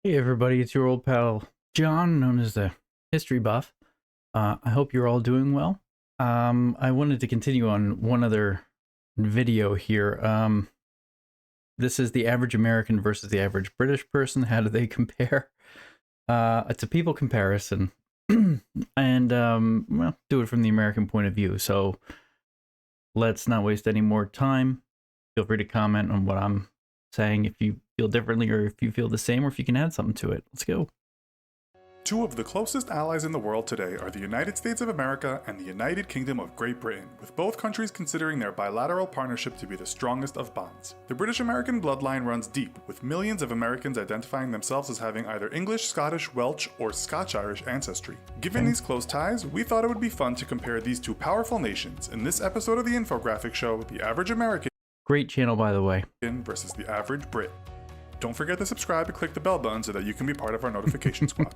Hey everybody, it's your old pal John, known as the History Buff. I hope you're all doing well. I wanted to continue on one other video here. This is the average American versus the average British person. How do they compare? It's a people comparison, and well, do it from the American point of view. So let's not waste any more time. Feel free to comment on what I'm saying if you feel differently or if you feel the same or if you can add something to it. Let's go. Two of the closest allies in the world today are the United States of America and the United Kingdom of Great Britain, with both countries considering their bilateral partnership to be the strongest of bonds. The British-American bloodline runs deep, with millions of Americans identifying themselves as having either English, Scottish, Welsh, or Scotch-Irish ancestry. Given these close ties, we thought it would be fun to compare these two powerful nations in this episode of the infographic show, The Average American Great channel, by the way. versus the Average Brit. Don't forget to subscribe and click the bell button so that you can be part of our notification squad.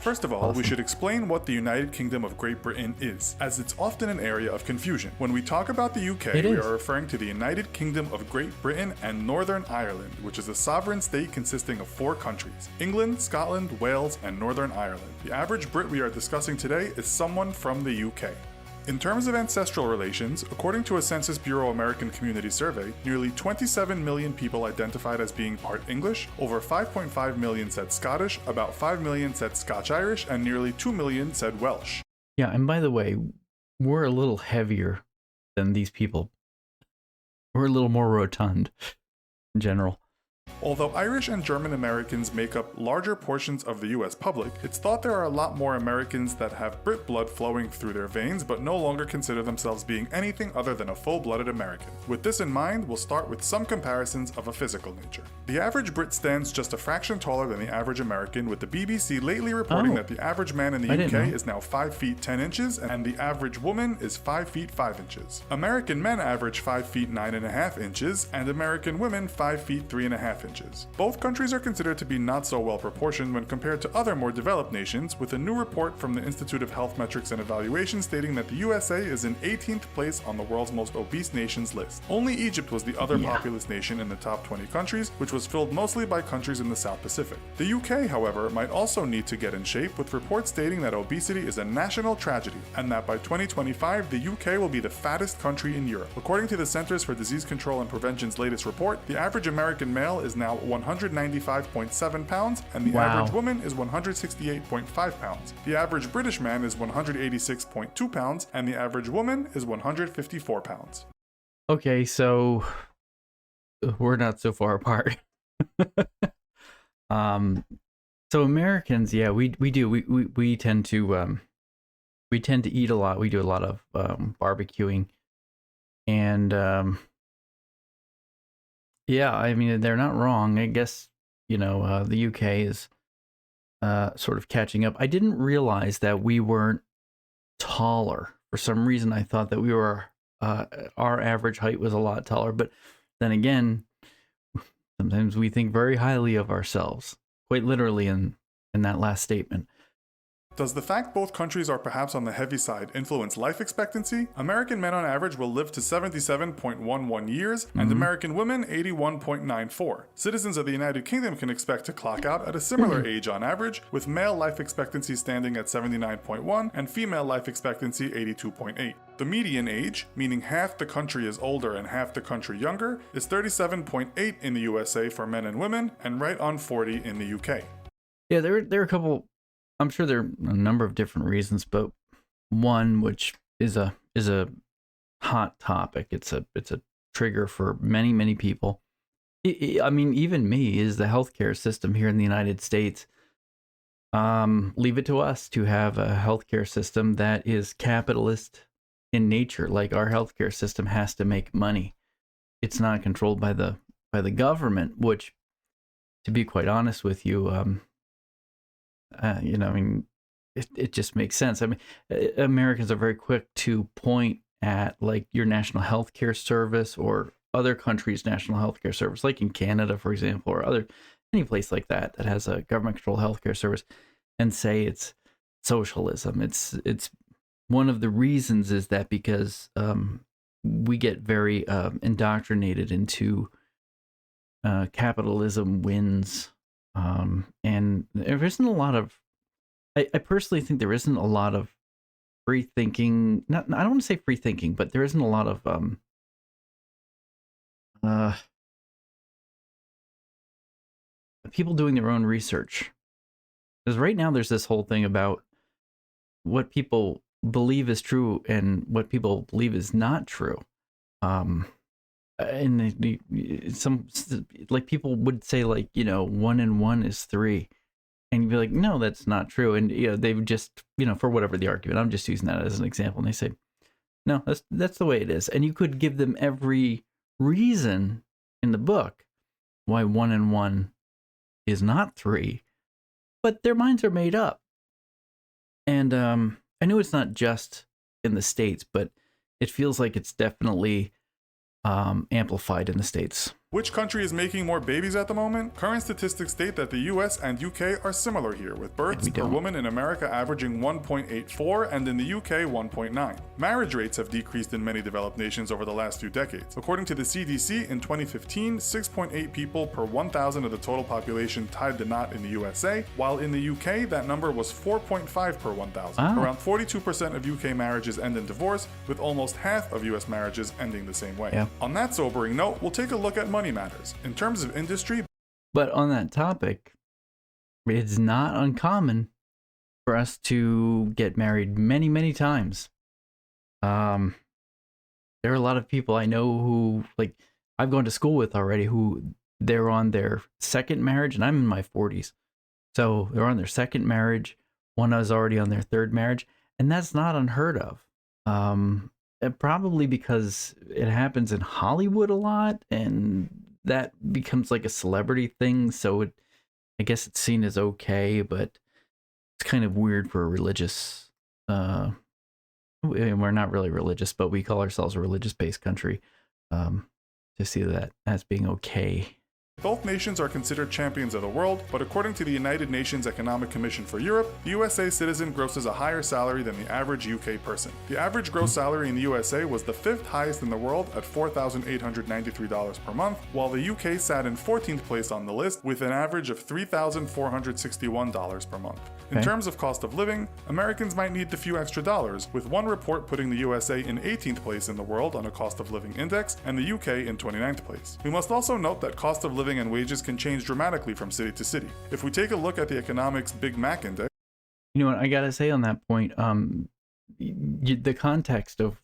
First of all, we should explain what the United Kingdom of Great Britain is, as it's often an area of confusion. When we talk about the UK, we are referring to the United Kingdom of Great Britain and Northern Ireland, which is a sovereign state consisting of 4 countries: England, Scotland, Wales, and Northern Ireland. The average Brit we are discussing today is someone from the UK. In terms of ancestral relations, according to a Census Bureau American Community Survey, nearly 27 million people identified as being part English, over 5.5 million said Scottish, about 5 million said Scotch-Irish, and nearly 2 million said Welsh. Yeah, and by the way, we're a little heavier than these people. We're a little more rotund in general. Although Irish and German Americans make up larger portions of the US public, it's thought there are a lot more Americans that have Brit blood flowing through their veins but no longer consider themselves being anything other than a full-blooded American. With this in mind, we'll start with some comparisons of a physical nature. The average Brit stands just a fraction taller than the average American, with the BBC lately reporting that the average man in the UK is now 5 feet 10 inches and the average woman is 5 feet 5 inches. American men average 5 feet 9.5 inches and American women 5 feet 3.5 inches. Both countries are considered to be not so well proportioned when compared to other more developed nations, with a new report from the Institute of Health Metrics and Evaluation stating that the USA is in 18th place on the world's most obese nations list. Only Egypt was the other populous nation in the top 20 countries, which was filled mostly by countries in the South Pacific. The UK, however, might also need to get in shape, with reports stating that obesity is a national tragedy, and that by 2025 the UK will be the fattest country in Europe. According to the Centers for Disease Control and Prevention's latest report, the average American male is now 195.7 pounds, and the average woman is 168.5 pounds. The average British man is 186.2 pounds, and the average woman is 154 pounds. Okay, so we're not so far apart. So Americans, yeah, we tend to eat a lot. We do a lot of barbecuing, and yeah, I mean, they're not wrong. I guess, the UK is sort of catching up. I didn't realize that we weren't taller. For some reason, I thought that we were, our average height was a lot taller. But then again, sometimes we think very highly of ourselves, quite literally in that last statement. Does the fact both countries are perhaps on the heavy side influence life expectancy? American men on average will live to 77.11 years, and American women 81.94. Citizens of the United Kingdom can expect to clock out at a similar age on average, with male life expectancy standing at 79.1 and female life expectancy 82.8. The median age, meaning half the country is older and half the country younger, is 37.8 in the USA for men and women, and right on 40 in the UK. Yeah, there are a couple. I'm sure there are a number of different reasons, but one which is a hot topic. It's a trigger for many people. I mean, even me, is the healthcare system here in the United States. Leave it to us to have a healthcare system that is capitalist in nature. Like, our healthcare system has to make money. It's not controlled by the government, which, to be quite honest with you, I mean, it just makes sense. I mean, Americans are very quick to point at, like, your national health care service or other countries' national health care service, like in Canada, for example, or any place like that has a government-controlled health care service, and say it's socialism. It's one of the reasons is that because we get very indoctrinated into capitalism wins And there isn't a lot of, I personally think there isn't a lot of free thinking. Not, I don't want to say free thinking, but there isn't a lot of uh, people doing their own research. Because right now there's this whole thing about what people believe is true and what people believe is not true. And some, like, people would say, like, 1 and 1 is 3, and you'd be like, no, that's not true. And they would just, for whatever the argument, I'm just using that as an example, and they say, no, that's the way it is. And you could give them every reason in the book why 1 and 1 is not 3, but their minds are made up. And I know it's not just in the States, but it feels like it's definitely amplified in the States. Which country is making more babies at the moment? Current statistics state that the US and UK are similar here, with births per woman in America averaging 1.84 and in the UK 1.9. Marriage rates have decreased in many developed nations over the last few decades. According to the CDC, in 2015, 6.8 people per 1,000 of the total population tied the knot in the USA, while in the UK that number was 4.5 per 1,000. Wow. Around 42% of UK marriages end in divorce, with almost half of US marriages ending the same way. Yeah. On that sobering note, we'll take a look at money matters. In terms of industry, but on that topic, it's not uncommon for us to get married many, many times. There are a lot of people I know who, like, I've gone to school with already, who they're on their second marriage, and I'm in my 40s. So they're on their second marriage. One is already on their third marriage, and that's not unheard of. Probably because it happens in Hollywood a lot, and that becomes like a celebrity thing. So I guess it's seen as okay, but it's kind of weird for a religious, we're not really religious, but we call ourselves a religious-based country, to see that as being okay. both nations are considered champions of the world, but according to the United Nations Economic Commission for Europe, the USA citizen grosses a higher salary than the average UK person. The average gross salary in the USA was the 5th highest in the world at $4,893 per month, while the UK sat in 14th place on the list with an average of $3,461 per month. In terms of cost of living, Americans might need the few extra dollars, with one report putting the USA in 18th place in the world on a cost of living index and the UK in 29th place. We must also note that cost of living and wages can change dramatically from city to city. If we take a look at the economics Big Mac index, you know what I gotta say on that point, the context of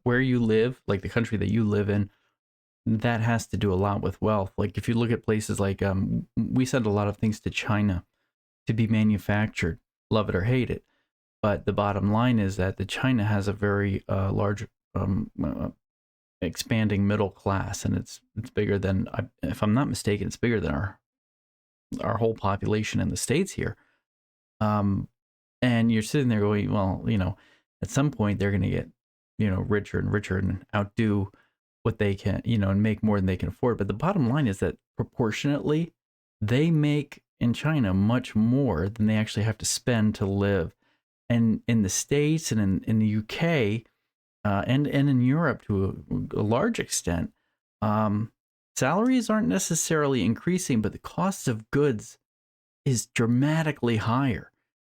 where you live, like the country that you live in, that has to do a lot with wealth. Like if you look at places like we send a lot of things to China to be manufactured, love it or hate it, but the bottom line is that the China has a very large expanding middle class, and it's bigger than, if I'm not mistaken, it's bigger than our whole population in the States here. And you're sitting there going, well, at some point they're going to get, richer and richer and outdo what they can, and make more than they can afford. But the bottom line is that proportionately, they make in China much more than they actually have to spend to live. And in the States and in the UK, and in Europe to a large extent, salaries aren't necessarily increasing, but the cost of goods is dramatically higher.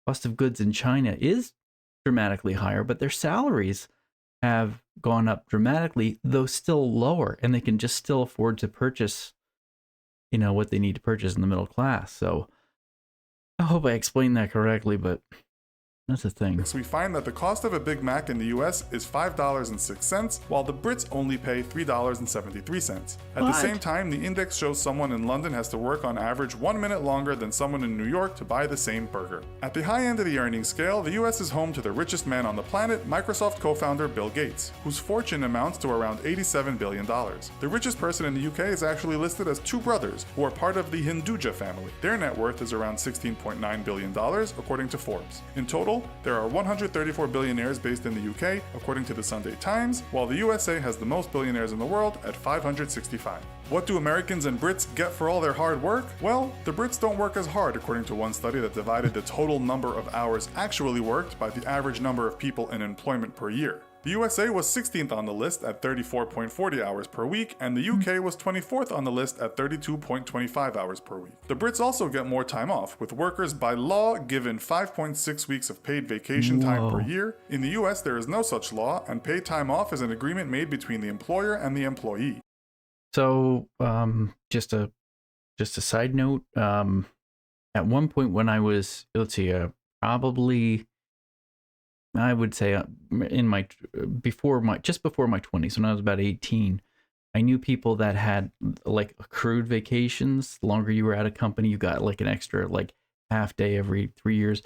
Cost of goods in China is dramatically higher, but their salaries have gone up dramatically, though still lower, and they can just still afford to purchase, what they need to purchase in the middle class. So I hope I explained that correctly, but that's the thing. we find that the cost of a Big Mac in the US is $5.06, while the Brits only pay $3.73. At the same time, the index shows someone in London has to work on average 1 minute longer than someone in New York to buy the same burger. At the high end of the earnings scale, the US is home to the richest man on the planet, Microsoft co-founder Bill Gates, whose fortune amounts to around $87 billion. The richest person in the UK is actually listed as two brothers, who are part of the Hinduja family. Their net worth is around $16.9 billion, according to Forbes. In total, there are 134 billionaires based in the UK, according to the Sunday Times, while the USA has the most billionaires in the world at 565. What do Americans and Brits get for all their hard work? Well, the Brits don't work as hard, according to one study that divided the total number of hours actually worked by the average number of people in employment per year. The USA was 16th on the list at 34.40 hours per week, and the UK was 24th on the list at 32.25 hours per week. The Brits also get more time off, with workers by law given 5.6 weeks of paid vacation time per year. In the US, there is no such law, and paid time off is an agreement made between the employer and the employee. So, just a side note. At one point when I was, probably, I would say in my before my 20s, when I was about 18, I knew people that had like accrued vacations. The longer you were at a company, you got like an extra like half day every 3 years.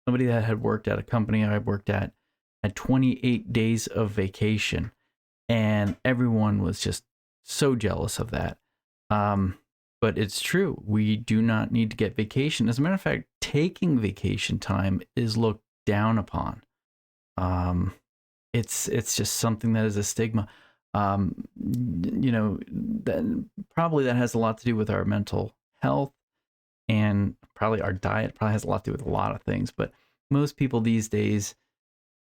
Somebody that had worked at a company I worked at had 28 days of vacation, and everyone was just so jealous of that. But it's true. We do not need to get vacation. As a matter of fact, taking vacation time is looked down upon. It's just something that is a stigma. That has a lot to do with our mental health, and probably our diet probably has a lot to do with a lot of things. But most people these days,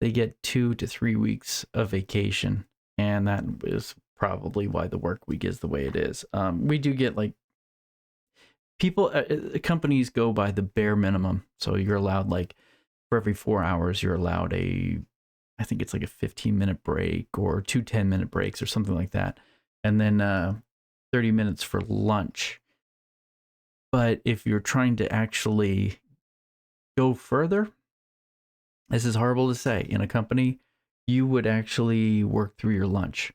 they get 2 to 3 weeks of vacation, and that is probably why the work week is the way it is. We do get like companies go by the bare minimum. So you're allowed like for every 4 hours, you're allowed I think it's like a 15-minute break or 2 10-minute breaks or something like that. And then 30 minutes for lunch. But if you're trying to actually go further, this is horrible to say, in a company, you would actually work through your lunch,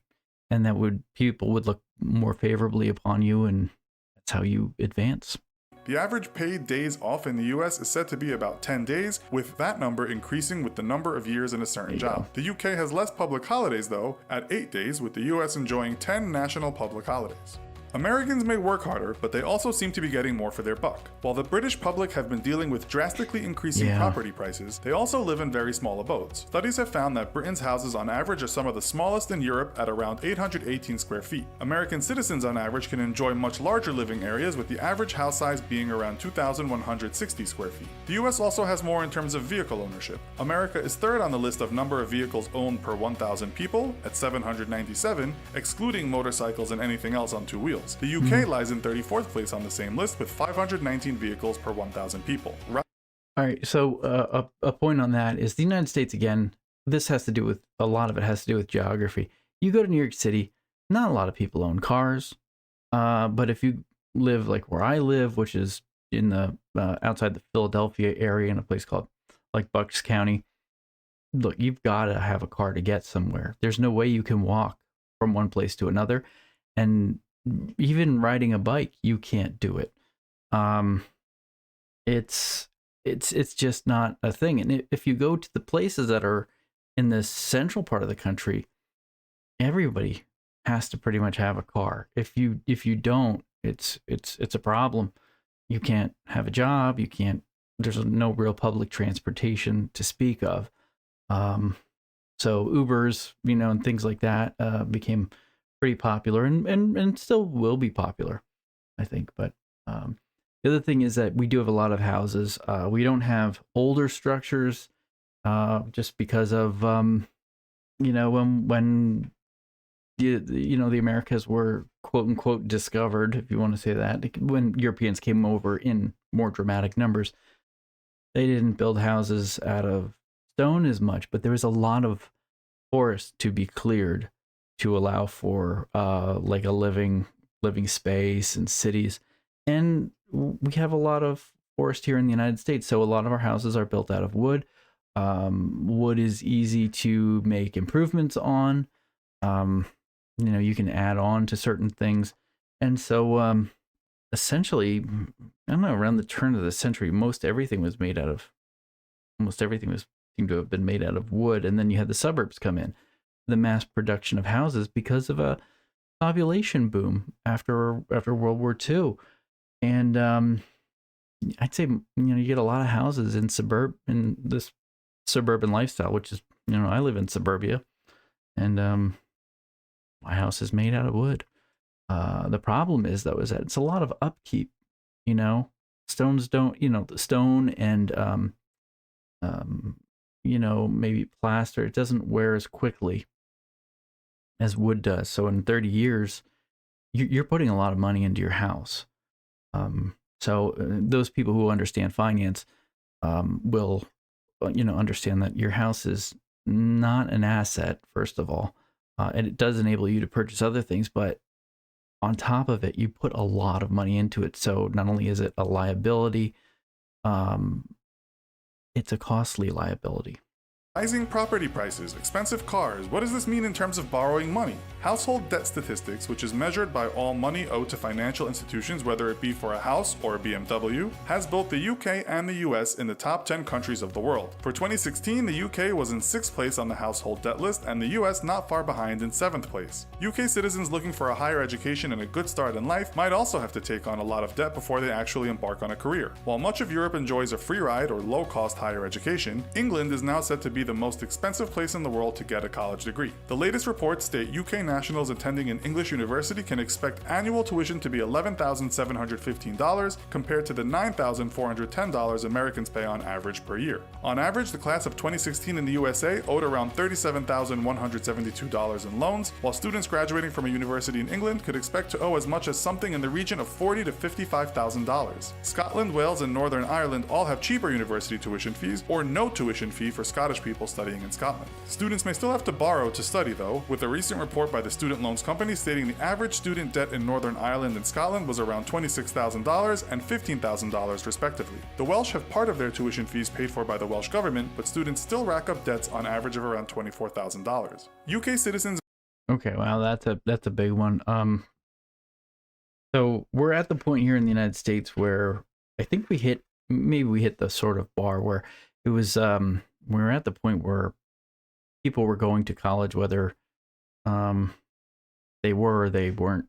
and people would look more favorably upon you, and that's how you advance. The average paid days off in the US is said to be about 10 days, with that number increasing with the number of years in a certain job. The UK has less public holidays though, at 8 days, with the US enjoying 10 national public holidays. Americans may work harder, but they also seem to be getting more for their buck. While the British public have been dealing with drastically increasing property prices, they also live in very small abodes. Studies have found that Britain's houses on average are some of the smallest in Europe at around 818 square feet. American citizens on average can enjoy much larger living areas, with the average house size being around 2,160 square feet. The US also has more in terms of vehicle ownership. America is third on the list of number of vehicles owned per 1,000 people at 797, excluding motorcycles and anything else on two wheels. The UK lies in 34th place on the same list with 519 vehicles per 1,000 people. All right, so a point on that is the United States, again, a lot of it has to do with geography. You go to New York City, not a lot of people own cars, but if you live like where I live, which is in the outside the Philadelphia area in a place called like Bucks County, look, you've got to have a car to get somewhere. There's no way you can walk from one place to another, and even riding a bike, you can't do it. It's just not a thing. And if you go to the places that are in the central part of the country, everybody has to pretty much have a car. If you don't, it's a problem. You can't have a job. You can't. There's no real public transportation to speak of. So Ubers, and things like that became pretty popular, and still will be popular, I think. But the other thing is that we do have a lot of houses. We don't have older structures, just because of when the Americas were quote unquote discovered, if you want to say that, when Europeans came over in more dramatic numbers. They didn't build houses out of stone as much, but there was a lot of forest to be cleared to allow for like a living space and cities. And we have a lot of forest here in the United States, so a lot of our houses are built out of wood. Wood is easy to make improvements on. You can add on to certain things. And so essentially, I don't know, around the turn of the century, almost everything seemed to have been made out of wood. And then you had the suburbs come in, the mass production of houses because of a population boom after World War II. And I'd say, you get a lot of houses in this suburban lifestyle, which is, I live in suburbia, and my house is made out of wood. The problem is, though, is that it's a lot of upkeep. Stones don't, the stone and maybe plaster. It doesn't wear as quickly as wood does. So in 30 years, you're putting a lot of money into your house. So those people who understand finance will, understand that your house is not an asset, first of all, and it does enable you to purchase other things, but on top of it, you put a lot of money into it. So not only is it a liability, um, it's a costly liability. Rising property prices, expensive cars. What does this mean in terms of borrowing money? Household debt statistics, which is measured by all money owed to financial institutions, whether it be for a house or a BMW, has both the UK and the US in the top 10 countries of the world. For 2016, the UK was in 6th place on the household debt list, and the US not far behind in 7th place. UK citizens looking for a higher education and a good start in life might also have to take on a lot of debt before they actually embark on a career. While much of Europe enjoys a free ride or low-cost higher education, England is now said to be the most expensive place in the world to get a college degree. The latest reports state UK nationals attending an English university can expect annual tuition to be $11,715 compared to the $9,410 Americans pay on average per year. On average, the class of 2016 in the USA owed around $37,172 in loans, while students graduating from a university in England could expect to owe as much as something in the region of $40,000 to $55,000. Scotland, Wales, and Northern Ireland all have cheaper university tuition fees or no tuition fee for Scottish people studying in Scotland. Students may still have to borrow to study though, with a recent report by the Student Loans Company stating the average student debt in Northern Ireland and Scotland was around $26,000 and $15,000 respectively. The Welsh have part of their tuition fees paid for by the Welsh government, but students still rack up debts on average of around $24,000. UK citizens. Okay, wow, that's a big one. So we're at the point here in the United States where I think we hit the sort of bar where it was we're at the point where people were going to college, whether they were or they weren't,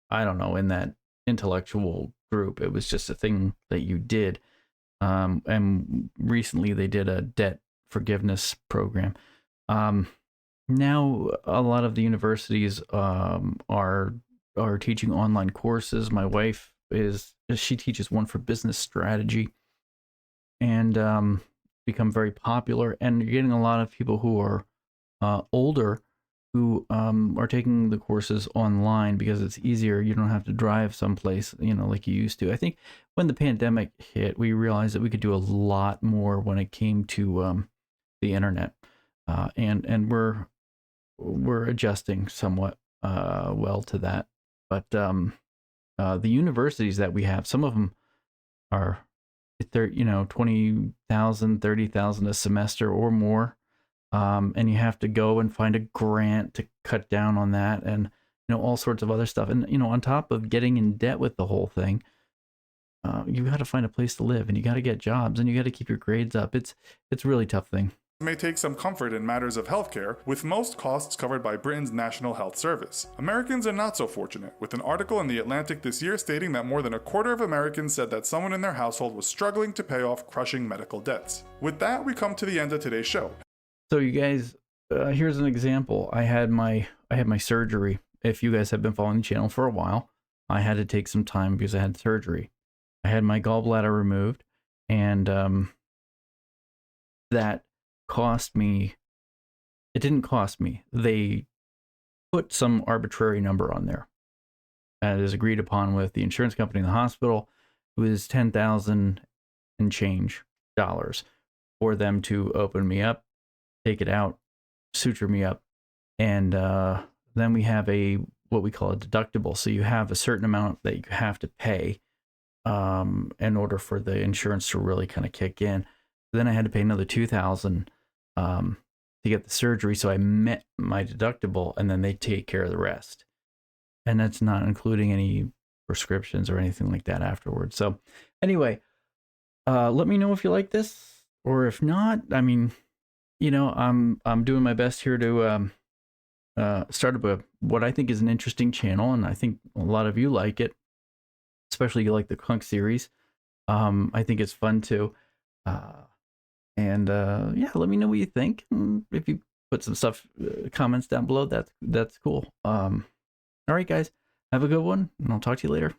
I don't know, in that intellectual group. It was just a thing that you did. And recently they did a debt forgiveness program. Now a lot of the universities are teaching online courses. My wife she teaches one for business strategy, and become very popular. And you're getting a lot of people who are older who are taking the courses online because it's easier. You don't have to drive someplace, like you used to. I think when the pandemic hit, we realized that we could do a lot more when it came to the internet, and we're adjusting somewhat well to that. But the universities that we have, some of them are, they're 20,000, 30,000 a semester or more, and you have to go and find a grant to cut down on that, and all sorts of other stuff. And on top of getting in debt with the whole thing, you got to find a place to live, and you got to get jobs, and you got to keep your grades up. It's a really tough thing. May take some comfort in matters of healthcare, with most costs covered by Britain's National Health Service. Americans are not so fortunate, with an article in The Atlantic this year stating that more than a quarter of Americans said that someone in their household was struggling to pay off crushing medical debts. With that, we come to the end of today's show. So you guys, here's an example. I had my surgery. If you guys have been following the channel for a while, I had to take some time because I had surgery. I had my gallbladder removed, and that cost me. It didn't cost me. They put some arbitrary number on there, and it is agreed upon with the insurance company in the hospital. It was $10,000 and change dollars for them to open me up, take it out, suture me up, and then we have what we call a deductible. So you have a certain amount that you have to pay in order for the insurance to really kind of kick in. Then I had to pay another $2,000 to get the surgery, so I met my deductible, and then they take care of the rest. And that's not including any prescriptions or anything like that afterwards. So anyway, let me know if you like this, or if not. I mean, I'm doing my best here to start up what I think is an interesting channel, and I think a lot of you like it, especially you like the Clunk series. I think it's fun too. Yeah, let me know what you think. If you put some stuff, comments down below, that's cool. All right, guys, have a good one, and I'll talk to you later.